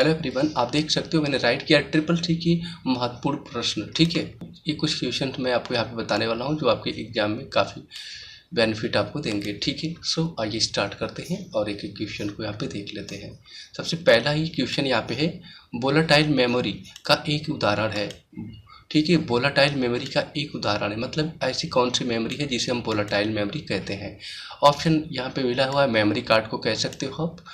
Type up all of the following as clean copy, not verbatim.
Hello everyone, आप देख सकते हो मैंने राइट किया ट्रिपल सी की महत्वपूर्ण प्रश्न। ठीक है, ये कुछ क्वेश्चन मैं आपको यहाँ पे बताने वाला हूँ जो आपके एग्जाम में काफ़ी बेनिफिट आपको देंगे। ठीक है, सो आइए स्टार्ट करते हैं और एक एक क्वेश्चन को यहाँ पे देख लेते हैं। सबसे पहला ही क्वेश्चन यहाँ पे है, वोलेटाइल मेमोरी का एक उदाहरण है। ठीक है, वोलेटाइल मेमोरी का एक उदाहरण है मतलब ऐसी कौन सी मेमोरी है जिसे हम वोलेटाइल मेमोरी कहते हैं। ऑप्शन यहाँ पे मिला हुआ है, मेमोरी कार्ड को कह सकते हो आप,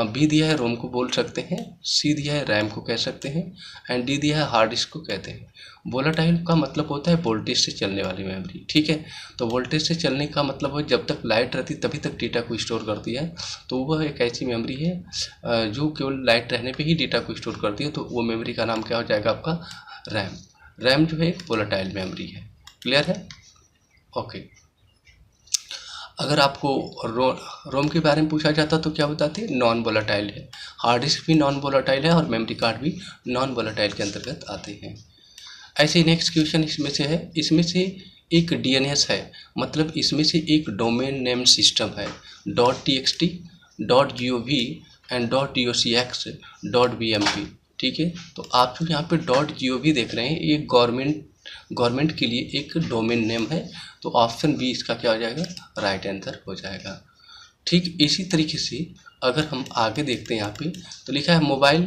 बी दिया है रोम को बोल सकते हैं, सी दिया है रैम को कह सकते हैं, एंड डी दिया है हार्ड डिस्क को कहते हैं। वोलेटाइल का मतलब होता है वोल्टेज से चलने वाली मेमोरी। ठीक है, तो वोल्टेज से चलने का मतलब है जब तक लाइट रहती तभी तक डेटा को स्टोर करती है। तो वह एक ऐसी मेमोरी है जो केवल लाइट रहने पे ही डेटा को स्टोर करती है। तो वो मेमोरी का नाम क्या हो जाएगा आपका, रैम। रैम जो है एक वोलेटाइल मेमोरी है। क्लियर है? ओके। अगर आपको रोम के बारे में पूछा जाता तो क्या बताते हैं, नॉन वोलेटाइल है। हार्ड डिस्क भी नॉन वोलेटाइल है और मेमोरी कार्ड भी नॉन वोलेटाइल के अंतर्गत आते हैं। ऐसे ही नेक्स्ट क्वेश्चन इसमें से है, इसमें से एक डीएनएस है मतलब इसमें से एक डोमेन नेम सिस्टम है। .txt, .gov and .docx, .bmp। ठीक है, तो आप जो यहाँ पे .gov देख रहे हैं ये गवर्नमेंट के लिए एक डोमेन नेम है। तो ऑप्शन बी इसका क्या हो जाएगा, राइट आंसर हो जाएगा। ठीक इसी तरीके से अगर हम आगे देखते हैं यहाँ पे तो लिखा है मोबाइल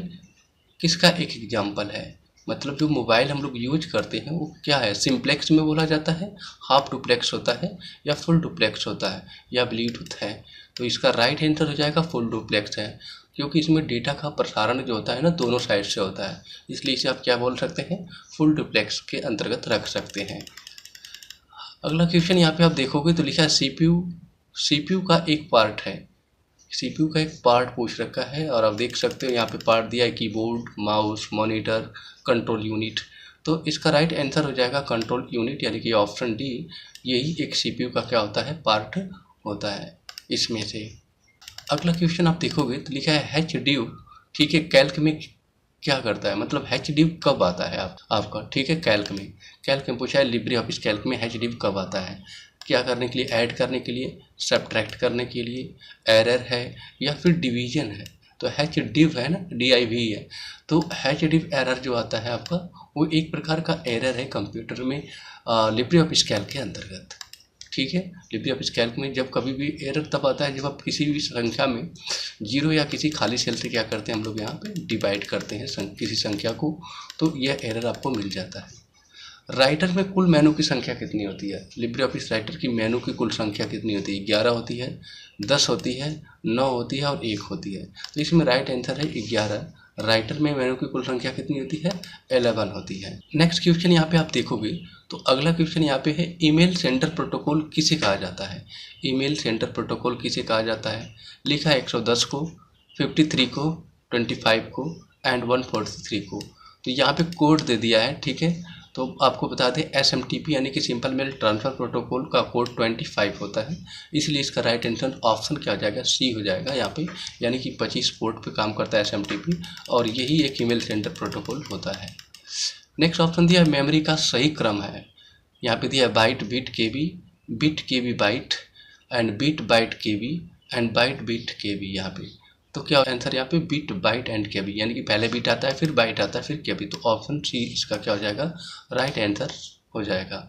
किसका एक एग्जाम्पल है। मतलब जो मोबाइल हम लोग यूज करते हैं वो क्या है, सिंप्लेक्स में बोला जाता है, हाफ डुप्लेक्स होता है या फुल डुप्लेक्स होता है या ब्लूटूथ है। तो इसका राइट आंसर हो जाएगा फुल डुप्लेक्स है, क्योंकि इसमें डेटा का प्रसारण जो होता है ना दोनों साइड से होता है, इसलिए इसे आप क्या बोल सकते हैं, फुल डुप्लेक्स के अंतर्गत रख सकते हैं। अगला क्वेश्चन यहाँ पे आप देखोगे तो लिखा है सीपीयू का एक पार्ट है। सीपीयू का एक पार्ट पूछ रखा है और आप देख सकते हो यहाँ पे पार्ट दिया है, keyboard, mouse, monitor, control unit. तो इसका राइट आंसर हो जाएगा कंट्रोल यूनिट, यानी कि ऑप्शन डी, यही एक सीपीयू का क्या होता है, पार्ट होता है इसमें से। अगला क्वेश्चन आप देखोगे तो लिखा है एच ड्यू। ठीक है, कैल्क में क्या करता है, मतलब एच ड्यू कब आता है आपका। ठीक है, कैल्क में पूछा है, लिब्रे ऑफिस कैल्क में एच ड्यू कब आता है, क्या करने के लिए, ऐड करने के लिए, सब्ट्रैक्ट करने के लिए, एरर है या फिर डिवीजन है। तो एच डिव है ना, DIV है। तो एच डिव एरर जो आता है आपका वो एक प्रकार का एरर है कंप्यूटर में लिब्रे ऑफिस कैल्क के अंतर्गत। ठीक है, लिब्रे ऑफिस कैल्क में जब कभी भी एरर तब आता है जब आप किसी भी संख्या में जीरो या किसी खाली सेल से क्या करते हैं हम लोग यहाँ पे डिवाइड करते हैं किसी संख्या को, तो यह एरर आपको मिल जाता है। राइटर में कुल मेनू की संख्या कितनी होती है, लिब्रे ऑफिस राइटर की मेनू की कुल संख्या कितनी होती है, 11 होती है, 10 होती है, 9 होती है और 1 होती है। तो इसमें राइट आंसर है 11। राइटर में मेनू की कुल संख्या कितनी होती है, 11 होती है। नेक्स्ट क्वेश्चन यहाँ पे आप देखोगे तो अगला क्वेश्चन यहाँ पे है, ईमेल सेंटर प्रोटोकॉल किसे कहा जाता है। ईमेल सेंटर प्रोटोकॉल किसे कहा जाता है, लिखा है 110 को, 53 को, 25 को एंड 143 को। तो यहाँ पे कोड दे दिया है। ठीक है, तो आपको बता दें SMTP यानी कि सिंपल मेल ट्रांसफ़र प्रोटोकॉल का कोड 25 होता है, इसलिए इसका राइट आंसर ऑप्शन क्या हो जाएगा, सी हो जाएगा यहाँ पे, यानी कि 25 पोर्ट पे काम करता है SMTP और यही एक ईमेल सेंटर प्रोटोकॉल होता है। नेक्स्ट ऑप्शन दिया है मेमोरी का सही क्रम है, यहाँ पे दिया है byte bit KB, bit KB byte and bit byte KB and byte bit KB यहाँ पे। तो क्या आंसर यहाँ पे, बिट बाइट एंड KB, यानी कि पहले बिट आता है फिर बाइट आता है फिर KB। तो ऑप्शन सी इसका क्या हो जाएगा, राइट आंसर हो जाएगा।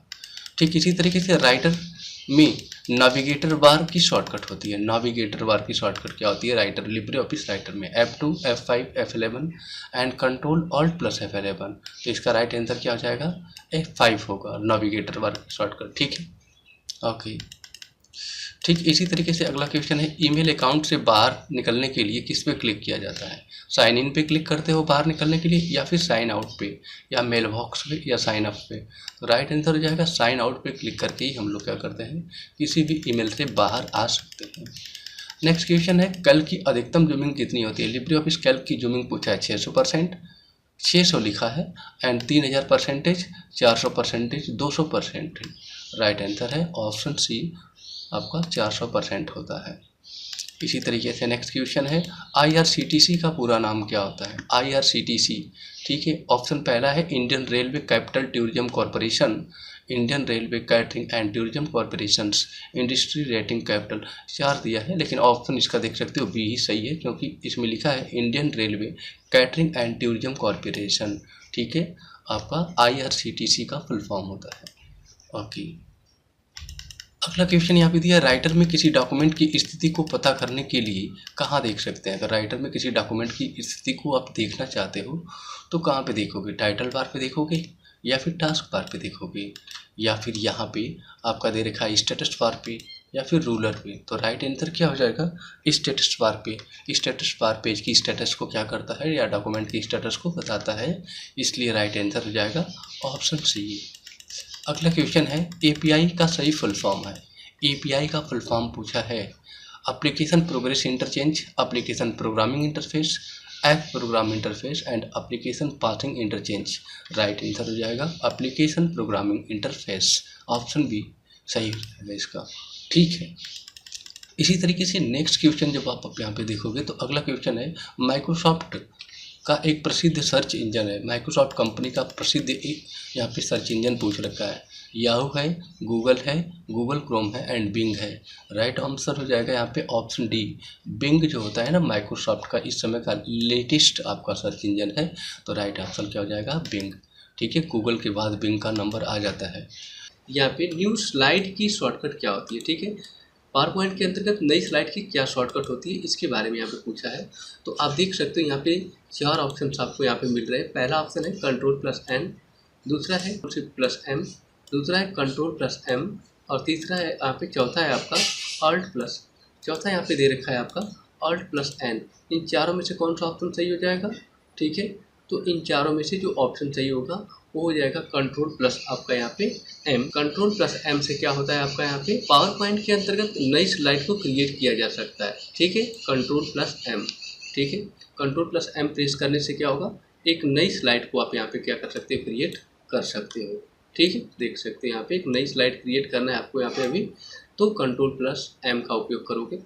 ठीक इसी तरीके से राइटर में नाविगेटर बार की शॉर्टकट होती है। नाविगेटर बार की शॉर्टकट क्या होती है, राइटर लिब्रे ऑफिस राइटर में F2, F5, F11 and control alt plus F11। तो इसका राइट आंसर क्या हो जाएगा, F5 होगा नाविगेटर बार की शॉर्टकट। ठीक है, ओके। ठीक इसी तरीके से अगला क्वेश्चन है, ईमेल अकाउंट से बाहर निकलने के लिए किस पे क्लिक किया जाता है, साइन इन पे क्लिक करते हो बाहर निकलने के लिए, या फिर साइन आउट पे, या मेल बॉक्स पे, या साइन अप पे। तो राइट आंसर हो जाएगा साइन आउट पे क्लिक करके ही हम लोग क्या करते हैं, किसी भी ईमेल से बाहर आ सकते हैं। नेक्स्ट क्वेश्चन है, कल की अधिकतम जूमिंग कितनी होती है। लिब्रे ऑफिस कैल्क की जूमिंग पूछा है 600%, 600 लिखा है एंड 3000%, 400%, 200%। राइट आंसर है ऑप्शन सी आपका 400% होता है। इसी तरीके से नेक्स्ट क्वेश्चन है, IRCTC का पूरा नाम क्या होता है? IRCTC, ठीक है। ऑप्शन पहला है Indian railway capital tourism corporation, Indian railway catering and tourism corporation, industry rating capital. 4 दिया है, लेकिन ऑप्शन इसका देख सकते हो बी ही सही है, क्योंकि इसमें लिखा है Indian railway catering and tourism corporation, ठीक है। आपका IRCTC का फुल फॉर्म होता है। ओके, अगला क्वेश्चन यहाँ पे दिया, राइटर में किसी डॉक्यूमेंट की स्थिति को पता करने के लिए कहाँ देख सकते हैं? अगर राइटर में किसी डॉक्यूमेंट की स्थिति को आप देखना चाहते हो तो कहाँ पे देखोगे? टाइटल बार पे देखोगे, या फिर टास्क बार पे देखोगे, या फिर यहाँ पे आपका दे रखा है स्टेटस बार पे, या फिर रूलर पे? तो राइट आंसर क्या हो जाएगा? स्टेटस बार पे। स्टेटस बार पेज की स्टेटस को क्या करता है, या डॉक्यूमेंट की स्टेटस को बताता है, इसलिए राइट आंसर हो जाएगा ऑप्शन सी। अगला क्वेश्चन है, एपीआई का सही फुल फॉर्म है। एपीआई का फुल फॉर्म पूछा है, application progress interchange, application programming interface, app program interface and application passing interchange. Right answer हो जाएगा application programming interface, option B सही है इसका, ठीक है। इसी तरीके से नेक्स्ट क्वेश्चन जब आप यहाँ पे देखोगे तो अगला क्वेश्चन है, माइक्रोसॉफ्ट का एक प्रसिद्ध सर्च इंजन है। माइक्रोसॉफ्ट कंपनी का प्रसिद्ध यहाँ पे सर्च इंजन पूछ रखा है, याहू है, गूगल है, गूगल क्रोम है एंड बिंग है। राइट आंसर हो जाएगा यहाँ पे ऑप्शन डी, बिंग जो होता है ना माइक्रोसॉफ्ट का इस समय का लेटेस्ट आपका सर्च इंजन है, तो राइट आंसर क्या हो जाएगा? बिंग, ठीक है। गूगल के बाद बिंग का नंबर आ जाता है। यहाँ पे न्यू स्लाइड की शॉर्टकट क्या होती है, ठीक है। पावर पॉइंट के अंतर्गत नई स्लाइड की क्या शॉर्टकट होती है, इसके बारे में यहाँ पे पूछा है। तो आप देख सकते हो यहाँ पे 4 ऑप्शन आपको यहाँ पे मिल रहे हैं। पहला ऑप्शन है Ctrl+N, दूसरा है Shift+M, दूसरा है Ctrl+M, और तीसरा है यहाँ पे, चौथा है आपका Alt+, चौथा यहाँ पे दे रखा है आपका Alt+N। इन चारों में से कौन सा ऑप्शन सही हो जाएगा, ठीक है। तो इन चारों में से जो ऑप्शन सही होगा वो हो जाएगा Ctrl+ आपका यहाँ पे M। Ctrl+M से क्या होता है आपका यहाँ पे, पावर पॉइंट के अंतर्गत नई स्लाइड को क्रिएट किया जा सकता है, ठीक है। Ctrl+M, ठीक है। Ctrl+M प्रेस करने से क्या होगा, एक नई स्लाइड को आप यहाँ पे क्या कर सकते हो, क्रिएट कर सकते हो, ठीक है। देख सकते हैं यहाँ पे एक नई स्लाइड क्रिएट करना है आपको यहाँ पे अभी, तो Ctrl+M का उपयोग करोगे।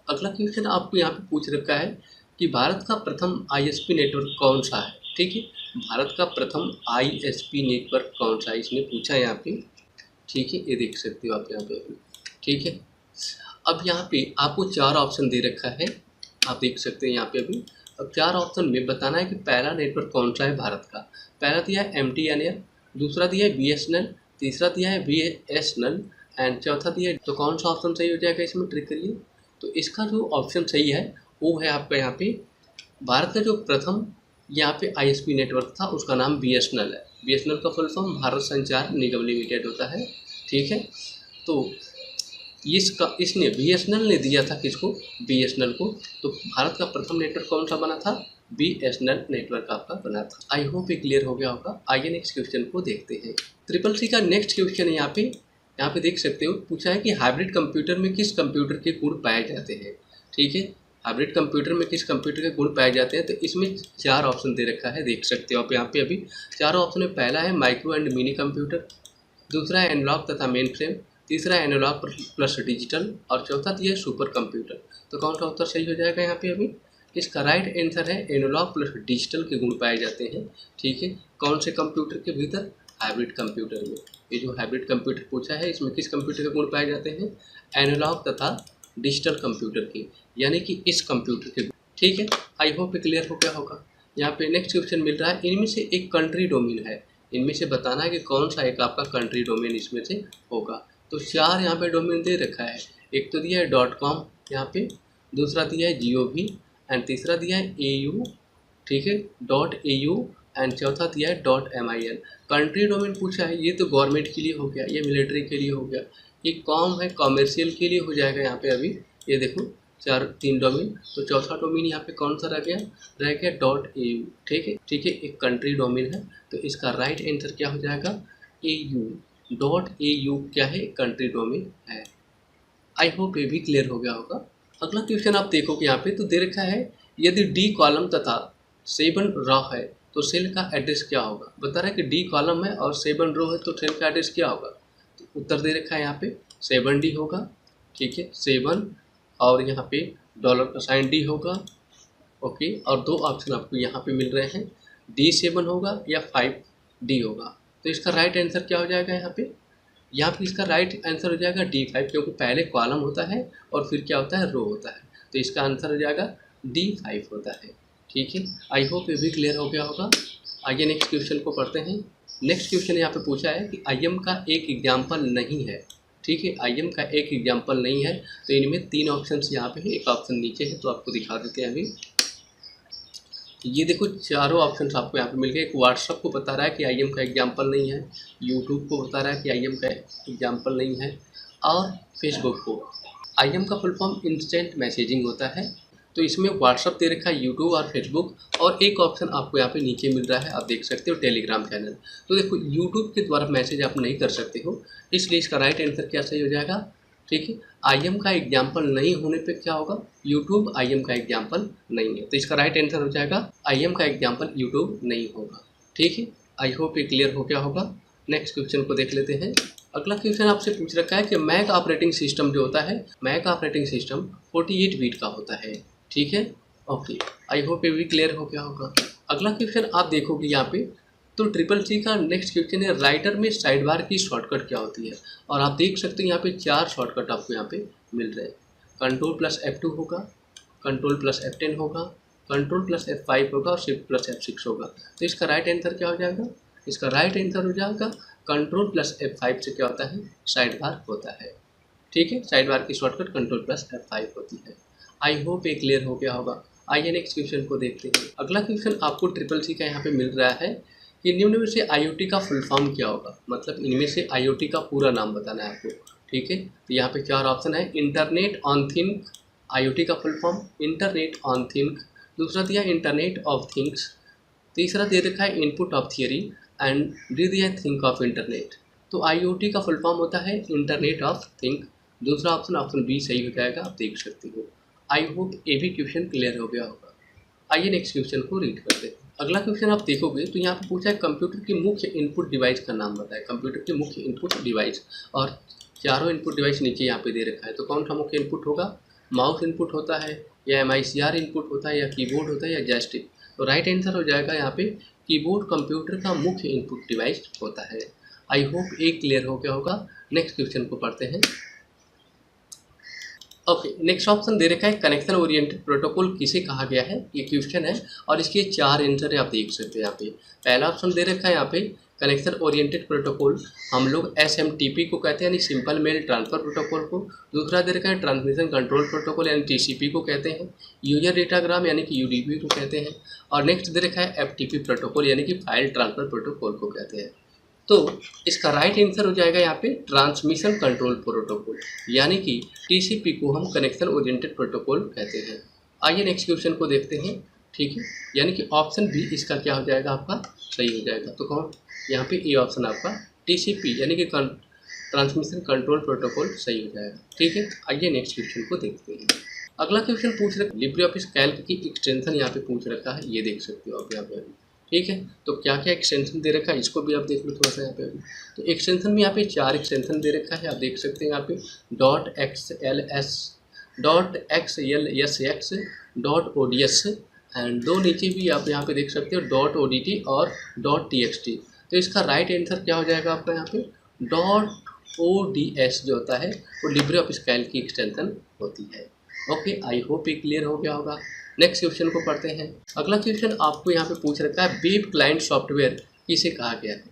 अगला क्वेश्चन आपको यहाँ पे पूछ रखा है कि भारत का प्रथम ISP नेटवर्क कौन सा है, ठीक है। भारत का प्रथम ISP नेटवर्क कौन सा है, इसने पूछा है यहाँ पे, ठीक है। ये देख सकते हो आप यहाँ पे, ठीक है। अब यहाँ पे आपको 4 ऑप्शन दे रखा है, आप देख सकते हैं यहाँ पे अभी। अब 4 ऑप्शन में बताना है कि पहला नेटवर्क कौन सा है भारत का। पहला दिया है MTNL, दूसरा दिया है BSNL, तीसरा दिया है BSNL एंड चौथा दिया है। तो कौन सा ऑप्शन सही हो जाएगा इसमें, ट्रिक करिए। तो इसका जो ऑप्शन सही है वो है आपका यहाँ पे, भारत का जो प्रथम यहाँ पे ISP नेटवर्क था उसका नाम BSNL है। BSNL का फुल फॉर्म भारत संचार निगम लिमिटेड होता है, ठीक है। तो इसने BSNL ने दिया था किसको, BSNL को। तो भारत का प्रथम नेटवर्क कौन सा बना था, BSNL नेटवर्क आपका बना था। आई होप ये क्लियर हो गया होगा। आइए नेक्स्ट क्वेश्चन को देखते हैं। CCC का नेक्स्ट क्वेश्चन है यहाँ पे देख सकते हो, पूछा है कि हाइब्रिड कंप्यूटर में किस कंप्यूटर के गुण पाए जाते हैं, ठीक है। हाइब्रिड कंप्यूटर में किस कंप्यूटर के गुण पाए जाते हैं, तो इसमें 4 ऑप्शन दे रखा है, देख सकते हो आप यहाँ पे अभी 4 ऑप्शन में। पहला है माइक्रो एंड मिनी कंप्यूटर, दूसरा है एनालॉग तथा मेन फ्रेम, तीसरा है एनालॉग प्लस डिजिटल, और चौथा दिया है सुपर कंप्यूटर। तो कौन सा उत्तर सही हो जाएगा यहाँ पे अभी, इसका राइट आंसर है एनालॉग प्लस डिजिटल के गुण पाए जाते हैं, ठीक है। कौन से कंप्यूटर के भीतर, हाइब्रिड कंप्यूटर में। ये जो हाइब्रिड कंप्यूटर पूछा है इसमें किस कंप्यूटर के गुण पाए जाते हैं, एनालॉग तथा डिजिटल कंप्यूटर के, यानी कि इस कंप्यूटर के, ठीक है। आई होप ये क्लियर हो गया होगा। यहाँ पे नेक्स्ट क्वेश्चन मिल रहा है, इनमें से एक कंट्री डोमेन है, इनमें से बताना है कि कौन सा एक आपका कंट्री डोमेन इसमें से होगा। तो 4 यहाँ पे डोमेन दे रखा है, एक तो दिया है .com यहाँ पे, दूसरा दिया है GOV एंड तीसरा दिया है AU, ठीक है, .AU एंड चौथा दिया है .MIN। कंट्री डोमेन पूछा है, ये तो गवर्नमेंट के लिए हो गया, ये मिलिट्री के लिए हो गया, ये कॉम है कॉमर्शियल के लिए हो जाएगा यहाँ पे अभी। ये देखो 3 डोमेन, तो चौथा डोमेन यहाँ पे कौन सा रह गया .AU, ठीक है, एक कंट्री डोमेन है। तो इसका राइट आंसर क्या हो जाएगा, AU, .AU क्या है, कंट्री डोमेन है। आई होप ये भी क्लियर हो गया होगा। अगला क्वेश्चन आप देखोगे यहाँ पे, तो दे रखा है यदि D कॉलम तथा 7 रॉ है तो सेल का एड्रेस क्या होगा। बता रहा है कि D कॉलम है और 7 रो है, तो सेल का एड्रेस क्या होगा। तो उत्तर दे रखा है यहाँ पे 7D होगा, ठीक है, 7 और यहाँ पे $D होगा। ओके, और दो ऑप्शन आपको यहाँ पे मिल रहे हैं, D7 होगा या 5D होगा। तो इसका राइट आंसर क्या हो जाएगा यहाँ पे? यहाँ पे इसका राइट आंसर हो जाएगा D5, क्योंकि पहले कॉलम होता है और फिर क्या होता है, रो होता है। तो इसका आंसर हो जाएगा D5 होता है। ठीक है, आई होप ये भी क्लियर हो गया होगा। आइए नेक्स्ट क्वेश्चन को पढ़ते हैं। नेक्स्ट क्वेश्चन यहाँ पे पूछा है कि IM का एक एग्जाम्पल नहीं है। ठीक है, IM का एक एग्जाम्पल नहीं है, तो इनमें तीन ऑप्शन यहाँ पे है, एक ऑप्शन नीचे है, तो आपको दिखा देते हैं अभी। ये देखो चारों ऑप्शंस आपको यहाँ पे मिल गए। एक व्हाट्सअप को बता रहा है कि IM का एग्जाम्पल नहीं है, यूट्यूब को बता रहा है कि IM का एग्जाम्पल नहीं है, और फेसबुक को। IM का फुल फॉर्म इंस्टेंट मैसेजिंग होता है। तो इसमें व्हाट्सअप दे रखा है, यूट्यूब और फेसबुक, और एक ऑप्शन आपको यहाँ पे नीचे मिल रहा है, आप देख सकते हो, टेलीग्राम चैनल। तो देखो यूट्यूब के द्वारा मैसेज आप नहीं कर सकते हो, इसलिए इसका राइट आंसर क्या सही हो जाएगा? ठीक है, IM का एग्जाम्पल नहीं होने पे क्या होगा? यूट्यूब IM का एग्जाम्पल नहीं है, तो इसका राइट आंसर हो जाएगा IM का एग्जाम्पल यूट्यूब नहीं होगा। ठीक है, आई होप ये क्लियर हो गया होगा। नेक्स्ट क्वेश्चन को देख लेते हैं। अगला क्वेश्चन आपसे पूछ रखा है कि मैक ऑपरेटिंग सिस्टम जो होता है, मैक ऑपरेटिंग सिस्टम 48 बिट का होता है। ठीक है, ओके, आई होप ये भी क्लियर हो गया होगा। अगला क्वेश्चन आप देखोगे यहाँ पे, तो CCC का नेक्स्ट क्वेश्चन है, राइटर में साइड बार की शॉर्टकट क्या होती है? और आप देख सकते हैं यहाँ पे चार शॉर्टकट आपको यहाँ पे मिल रहे हैं। Ctrl+F2 होगा, Ctrl+F10 होगा, Ctrl+F5 होगा और Shift+F6 होगा। तो इसका राइट आंसर क्या हो जाएगा? इसका राइट आंसर हो जाएगा Ctrl+F5 से क्या होता है, साइड बार होता है। ठीक है, साइड बार की शॉर्टकट Ctrl+F5 होती है। आई होप ये क्लियर हो गया होगा। आइए नेक्स्ट क्वेश्चन को देखते हैं। अगला क्वेश्चन आपको CCC का यहाँ पे मिल रहा है कि निम्न में से IoT का फुल फॉर्म क्या होगा? मतलब इनमें से IoT का पूरा नाम बताना है आपको। ठीक है, तो यहाँ पे चार ऑप्शन है, इंटरनेट ऑन थिंग, IoT का full form internet on thing, दूसरा दिया इंटरनेट ऑफ थिंग्स, तीसरा दे रखा है input of theory, and D दिया है थिंक ऑफ इंटरनेट। तो IoT का फुल फॉर्म होता है इंटरनेट ऑफ थिंग। दूसरा ऑप्शन बी सही हो जाएगा, आप देख सकते हो। आई होप ये भी क्वेश्चन क्लियर हो गया होगा। आइए नेक्स्ट क्वेश्चन को रीड करते हैं। अगला क्वेश्चन आप देखोगे तो यहाँ पे पूछा है कंप्यूटर की मुख्य इनपुट डिवाइस का नाम बताएं। कंप्यूटर की मुख्य इनपुट डिवाइस, और चारों इनपुट डिवाइस नीचे यहाँ पे दे रखा है। तो कौन सा मुख्य इनपुट होगा? माउस इनपुट होता है, या MICR इनपुट होता है, या कीबोर्ड होता है, या जॉयस्टिक। तो राइट आंसर हो जाएगा यहाँ पे कीबोर्ड कंप्यूटर का मुख्य इनपुट डिवाइस होता है। आई होप ये क्लियर हो गया होगा। नेक्स्ट क्वेश्चन को पढ़ते हैं। ओके, नेक्स्ट ऑप्शन दे रखा है कनेक्शन ओरिएंटेड प्रोटोकॉल किसे कहा गया है? ये क्वेश्चन है और इसके चार आंसर है, आप देख सकते हैं यहाँ पे। पहला ऑप्शन दे रखा है यहाँ पे कनेक्शन ओरिएंटेड प्रोटोकॉल हम लोग SMTP को कहते हैं, यानी सिंपल मेल ट्रांसफर प्रोटोकॉल को। दूसरा दे रखा है ट्रांसमिशन कंट्रोल प्रोटोकॉल यानी TCP को कहते हैं। यूजर डेटाग्राम यानी कि UDP को कहते हैं। और नेक्स्ट दे रखा है FTP प्रोटोकॉल यानी कि फाइल ट्रांसफर प्रोटोकॉल को कहते हैं। तो इसका राइट आंसर हो जाएगा यहाँ पे ट्रांसमिशन कंट्रोल प्रोटोकॉल, यानी कि TCP को हम कनेक्शन ओरिएंटेड प्रोटोकॉल कहते हैं। आइए नेक्स्ट क्वेश्चन को देखते हैं। ठीक है, यानी कि ऑप्शन बी इसका क्या हो जाएगा, आपका सही हो जाएगा। तो कौन, यहाँ पे ये ऑप्शन आपका TCP यानी कि ट्रांसमिशन कंट्रोल प्रोटोकॉल सही हो जाएगा। ठीक है, आइए नेक्स्ट क्वेश्चन को देखते हैं। अगला क्वेश्चन पूछ रखा LibreOffice कैल्क की एक्सटेंशन यहाँ पे पूछ रखा है, ये देख सकते हो आप यहाँ पे। ठीक है, तो क्या क्या एक्सटेंशन दे रखा है इसको भी आप देख लो थोड़ा सा यहाँ पे। तो एक्सटेंशन में यहाँ पे चार एक्सटेंशन दे रखा है, आप देख सकते हैं यहाँ पे .xls, .xlsx, .ods, एंड दो नीचे भी आप यहाँ पे देख सकते हो .odt और .txt। तो इसका राइट आंसर क्या हो जाएगा आपका यहाँ पे .ods जो होता है वो LibreOffice कैल्क की एक्सटेंशन होती है। ओके, आई होप ये क्लियर हो गया होगा। नेक्स्ट क्वेश्चन को पढ़ते हैं। अगला क्वेश्चन आपको यहाँ पे पूछ रखा है वेब क्लाइंट सॉफ्टवेयर किसे कहा गया है?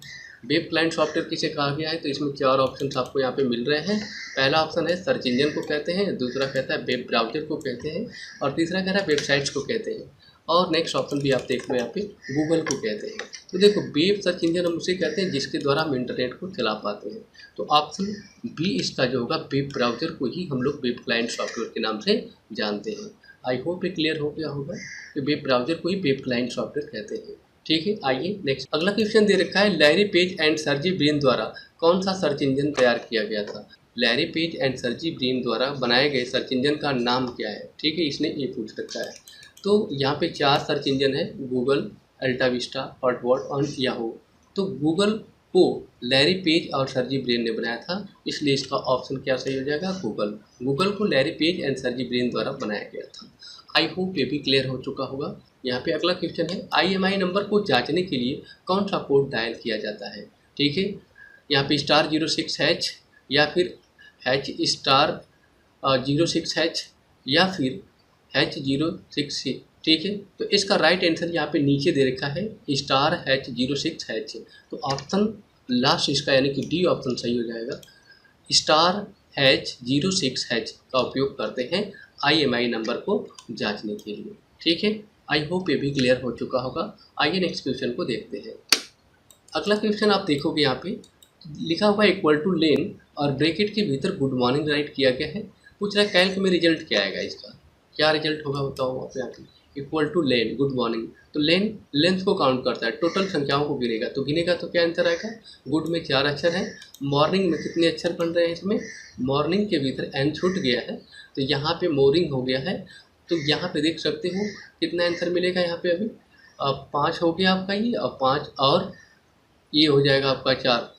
वेब क्लाइंट सॉफ्टवेयर किसे कहा गया है? तो इसमें चार ऑप्शन आपको यहाँ पे मिल रहे हैं। पहला ऑप्शन है सर्च इंजन को कहते हैं, दूसरा कहता है वेब ब्राउजर को कहते हैं, और तीसरा कह रहा है वेबसाइट्स को कहते हैं, और नेक्स्ट ऑप्शन भी आप देख लो यहाँ पे गूगल को कहते हैं। तो देखो वेब सर्च इंजन हम उसे कहते हैं जिसके द्वारा हम इंटरनेट को चला पाते हैं। तो ऑप्शन बी इसका जो होगा वेब ब्राउजर को ही हम लोग वेब क्लाइंट सॉफ्टवेयर के नाम से जानते हैं। आई होप ये क्लियर हो गया होगा कि वेब ब्राउजर को ही वेब क्लाइंट सॉफ्टवेयर कहते हैं। ठीक है, आइए नेक्स्ट। अगला क्वेश्चन दे रखा है Larry page and Sergey Brin द्वारा कौन सा सर्च इंजन तैयार किया गया था? Larry page and Sergey Brin द्वारा बनाए गए सर्च इंजन का नाम क्या है? ठीक है, इसने ये पूछ रखा है। तो यहाँ पे चार सर्च इंजन है, गूगल, अल्टा विस्टा, हॉटबॉट और याहू। तो गूगल को लैरी पेज और सर्जी ब्रेन ने बनाया था, इसलिए इसका ऑप्शन क्या सही हो जाएगा, गूगल। गूगल को लैरी पेज एंड सर्जी ब्रेन द्वारा बनाया गया था। आई होप ये भी क्लियर हो चुका होगा। यहाँ पे अगला क्वेश्चन है, IMEI नंबर को जांचने के लिए कौन सा कोड डायल किया जाता है। ठीक है, यहाँ पे *06H या फिर H*06H या फिर H06। ठीक है, तो इसका राइट आंसर यहाँ पे नीचे दे रखा है *H06H। तो ऑप्शन लास्ट इसका यानी कि डी ऑप्शन सही हो जाएगा। *H06H का उपयोग करते हैं IMEI नंबर को जांचने के लिए। ठीक है, आई होप ये भी क्लियर हो चुका होगा। आइए नेक्स्ट क्वेश्चन को देखते हैं। अगला क्वेश्चन आप देखोगे यहाँ पे लिखा हुआ = लेन और ब्रैकेट के भीतर गुड मॉर्निंग राइट किया गया है। पूछ रहा है कैल्क में रिजल्ट क्या आएगा, इसका क्या रिजल्ट होगा बताओ आप यहाँ पे। = लेन गुड मॉर्निंग, तो लेन लेंथ को काउंट करता है, टोटल संख्याओं को गिनेगा, तो गिनेगा तो क्या आंसर आएगा। गुड में 4 अक्षर है, मॉर्निंग में कितने अक्षर बन रहे हैं, इसमें मॉर्निंग के भीतर एन छूट गया है तो यहाँ पे मोरिंग हो गया है। तो यहाँ पे देख सकते हो कितना आंसर मिलेगा यहाँ पे अभी 5 हो गया आपका ये, और 5 और ये हो जाएगा आपका 4,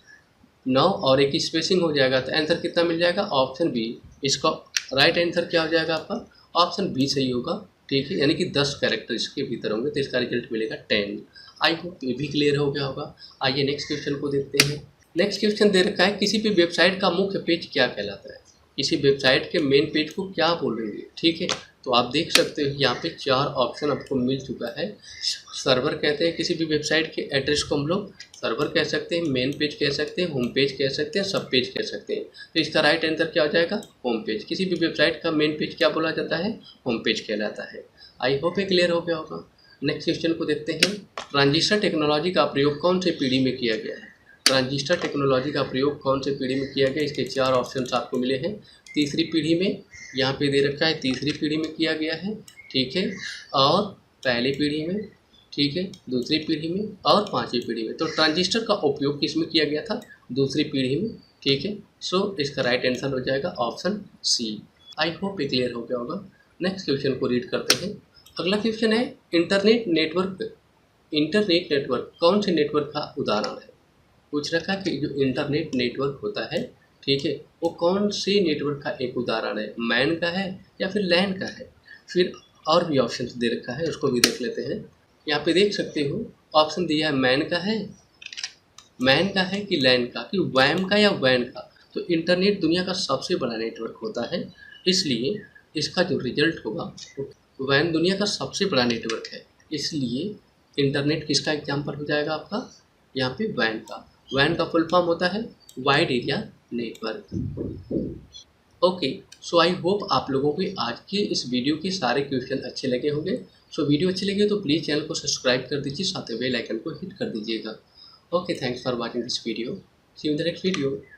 9 और एक स्पेसिंग हो जाएगा, तो आंसर कितना मिल जाएगा, ऑप्शन बी। इसका राइट आंसर क्या हो जाएगा आपका, ऑप्शन बी सही होगा। ठीक है, यानी कि 10 कैरेक्टर इसके भीतर होंगे तो इसका रिजल्ट मिलेगा 10। आई होप ये भी क्लियर हो गया होगा। आइए नेक्स्ट क्वेश्चन को देखते हैं। नेक्स्ट क्वेश्चन दे रखा है, किसी भी वेबसाइट का मुख्य पेज क्या कहलाता है। किसी वेबसाइट के मेन पेज को क्या बोलेंगे। ठीक है, तो आप देख सकते हो यहाँ पे 4 ऑप्शन आपको मिल चुका है। सर्वर कहते हैं किसी भी वेबसाइट के एड्रेस को हम लोग सर्वर कह सकते हैं, मेन पेज कह सकते हैं, होम पेज कह सकते हैं, सब पेज कह सकते हैं। तो इसका राइट आंसर क्या हो जाएगा, होम पेज। किसी भी वेबसाइट का मेन पेज क्या बोला जाता है, होम पेज कहलाता है। आई होप ये क्लियर हो गया होगा। नेक्स्ट क्वेश्चन को देखते हैं। ट्रांजिस्टर टेक्नोलॉजी का प्रयोग कौन से पीढ़ी में किया गया है। ट्रांजिस्टर टेक्नोलॉजी का प्रयोग कौन से पीढ़ी में किया गया, इसके 4 ऑप्शन आपको मिले हैं। तीसरी पीढ़ी में यहाँ पे दे रखा है, तीसरी पीढ़ी में किया गया है। ठीक है, और पहली पीढ़ी में, ठीक है, दूसरी पीढ़ी में और 5वीं पीढ़ी में। तो ट्रांजिस्टर का उपयोग किस में किया गया था, दूसरी पीढ़ी में। ठीक है, सो इसका राइट आंसर हो जाएगा ऑप्शन सी। आई होप ये क्लियर हो गया होगा। नेक्स्ट क्वेश्चन को रीड करते हैं। अगला क्वेश्चन है, इंटरनेट नेटवर्क कौन से नेटवर्क का उदाहरण है। पूछ रखा है कि जो इंटरनेट नेटवर्क होता है, ठीक है, वो कौन से नेटवर्क का एक उदाहरण है, मैन का है या फिर लैन का है। फिर और भी ऑप्शन दे रखा है, उसको भी देख लेते हैं। यहाँ पे देख सकते हो ऑप्शन दिया है मैन का है कि लैन का, कि वैम का या वैन का। तो इंटरनेट दुनिया का सबसे बड़ा नेटवर्क होता है, इसलिए इसका जो रिजल्ट होगा, वैन दुनिया का सबसे बड़ा नेटवर्क है, इसलिए इंटरनेट किसका एग्जाम्पल हो जाएगा आपका, यहाँ पे वैन का। वैन का फुल फॉर्म होता है wide area network. Okay, so I hope आप लोगों को आज के इस वीडियो के सारे क्वेश्चन अच्छे लगे होंगे। सो वीडियो अच्छे लगे तो प्लीज़ चैनल को सब्सक्राइब कर दीजिए, साथ ही बेल आइकन को हिट कर दीजिएगा। Okay, thanks for watching this video. See you in the next video.